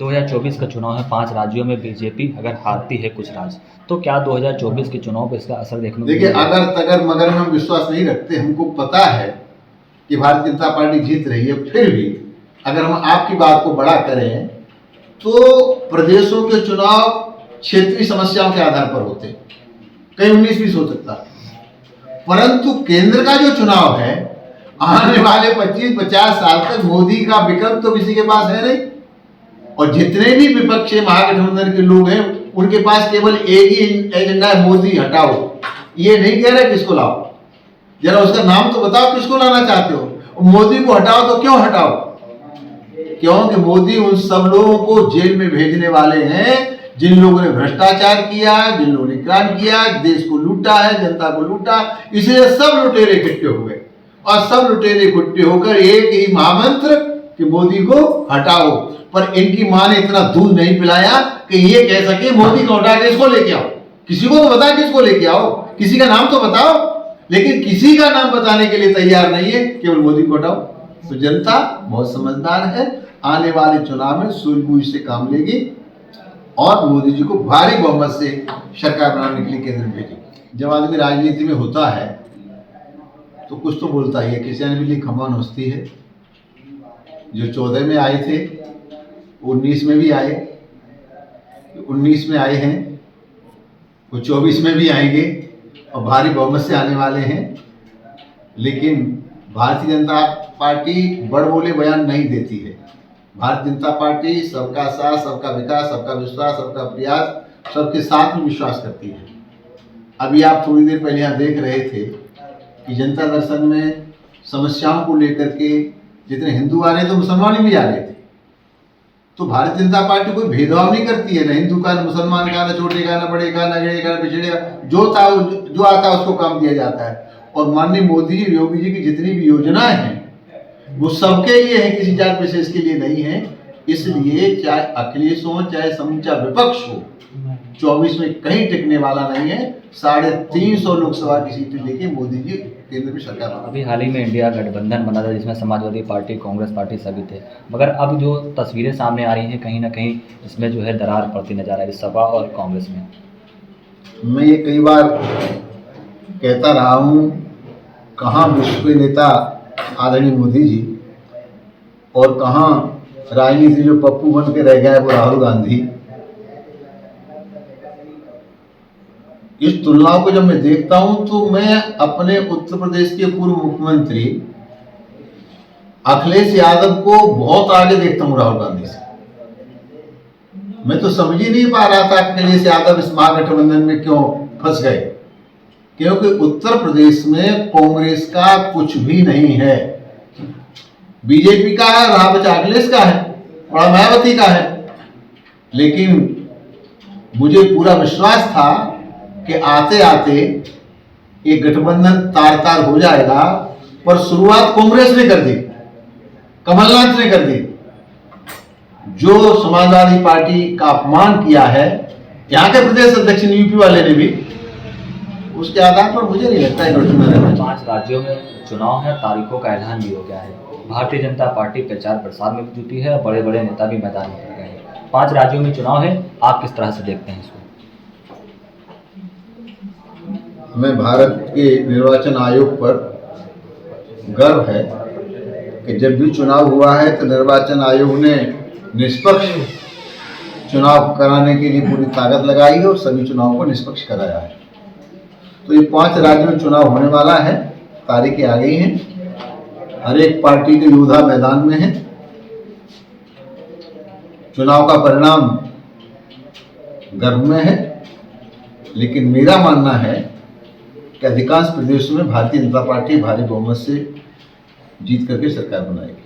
2024 का चुनाव है, 5 राज्यों में बीजेपी अगर हारती है कुछ राज्य, तो क्या 2024 के चुनाव पर इसका असर देखने को देखिए, अगर तगर मगर में हम विश्वास नहीं रखते। हमको पता है कि भारतीय जनता पार्टी जीत रही है। फिर भी अगर हम आपकी बात को बड़ा करें तो प्रदेशों के चुनाव क्षेत्रीय समस्याओं के आधार पर होते हैं, कहीं 19-20 हो सकता है, परंतु केंद्र का जो चुनाव है आने वाले 25-50 साल तक मोदी का विकल्प तो किसी के पास है नहीं। और जितने भी विपक्षी महागठबंधन के लोग हैं उनके पास केवल एक ही एजेंडा है, मोदी हटाओ। ये नहीं कह रहे किसको लाओ, जरा उसका नाम तो बताओ, किसको लाना चाहते हो। मोदी को हटाओ तो क्यों हटाओ? क्योंकि मोदी उन सब लोगों को जेल में भेजने वाले हैं जिन लोगों ने भ्रष्टाचार किया, जिन लोगों ने क्राइम किया, देश को लूटा है, जनता को लूटा। इसलिए सब लुटेरे इकट्ठे हो गए और सब लुटेरे इकट्ठे होकर एक ही महामंत्र कि मोदी को हटाओ। पर इनकी मां ने इतना दूध नहीं पिलाया कि ये कह सके मोदी को हटा के इसको लेके आओ। किसी को तो बताओ किसको लेके आओ, किसी का नाम तो बताओ। लेकिन किसी का नाम बताने के लिए तैयार नहीं है, केवल मोदी को हटाओ। तो जनता बहुत समझदार है, आने वाले चुनाव में सूझबूझ से काम लेगी और मोदी जी को भारी बहुमत से सरकार बनाने के लिए केंद्र में भेजेगी। जब आदमी राजनीति में होता है तो कुछ तो बोलता ही है। किसान बिल्ली खम्मा नोचती है। जो 14 में आए थे 19 में भी आए, 19 में आए हैं, वो 24 में भी आएंगे और भारी बहुमत से आने वाले हैं। लेकिन भारतीय जनता पार्टी बड़बोले बयान नहीं देती है। भारतीय जनता पार्टी सबका साथ, सबका विकास, सबका विश्वास, सबका प्रयास, सबके साथ में विश्वास करती है। अभी आप थोड़ी देर पहले यहाँ देख रहे थे कि जनता दर्शन में समस्याओं को लेकर के जितने हिंदू आ रहे थे तो मुसलमान भी आ रहे थे। तो भारतीय जनता पार्टी कोई भेदभाव नहीं करती है, ना हिंदू का, ना मुसलमान का, ना छोटे का, ना बड़े का, ना गड़े का, ना पिछड़े का। जो आता है उसको काम दिया जाता है। और माननीय मोदी जी, योगी जी की जितनी भी योजनाएं हैं वो सबके लिए है, किसी जात विशेष के लिए नहीं है। इसलिए चाहे अखिलेश हो, चाहे समूचा विपक्ष हो, 24 में कहीं टिकने वाला नहीं है। 350 लोकसभा की सीटें लेके मोदी जी केंद्र में सरकार बना। अभी हाल ही में इंडिया गठबंधन बना था जिसमें समाजवादी पार्टी, कांग्रेस पार्टी सभी थे, मगर अब जो तस्वीरें सामने आ रही हैं कहीं ना कहीं इसमें जो है दरार पड़ती नजर आ रही है सपा और कांग्रेस में। मैं ये कई बार कहता रहा हूँ, कहाँ विश्व के नेता आदरणीय मोदी जी और कहाँ राजनीति जो पप्पू बन के रह गया है वो राहुल गांधी। इस तुलनाओं को जब मैं देखता हूं तो मैं अपने उत्तर प्रदेश के पूर्व मुख्यमंत्री अखिलेश यादव को बहुत आगे देखता हूं राहुल गांधी से। मैं तो समझ ही नहीं पा रहा था अखिलेश यादव इस महागठबंधन में क्यों फंस गए, क्योंकि उत्तर प्रदेश में कांग्रेस का कुछ भी नहीं है। बीजेपी का है, रहा बचा अखिलेश का है, बड़ा मायावती का है। लेकिन मुझे पूरा विश्वास था कि आते आते ये गठबंधन तार तार हो जाएगा, पर शुरुआत कांग्रेस ने कर दी, कमलनाथ ने कर दी। जो समाजवादी पार्टी का अपमान किया है यहाँ के प्रदेश अध्यक्ष यूपी वाले ने भी, उसके आधार पर मुझे नहीं लगता है गठबंधन। 5 राज्यों में चुनाव है, तारीखों का ऐलान भी हो गया है। भारतीय जनता पार्टी प्रचार प्रसार में भी जुटी है और बड़े बड़े नेता भी मैदान में उतर गए हैं। 5 राज्यों में चुनाव है, आप किस तरह से देखते हैं इसको? हमें भारत के निर्वाचन आयोग पर गर्व है कि जब भी चुनाव हुआ है तो निर्वाचन आयोग ने निष्पक्ष चुनाव कराने के लिए पूरी ताकत लगाई है और सभी चुनावों को निष्पक्ष कराया है। तो ये 5 राज्यों में चुनाव होने वाला है, तारीखें आ गई हैं, हर एक पार्टी के योद्धा मैदान में है। चुनाव का परिणाम गर्भ में है, लेकिन मेरा मानना है कि अधिकांश प्रदेशों में भारतीय जनता पार्टी भारी बहुमत से जीत करके सरकार बनाएगी।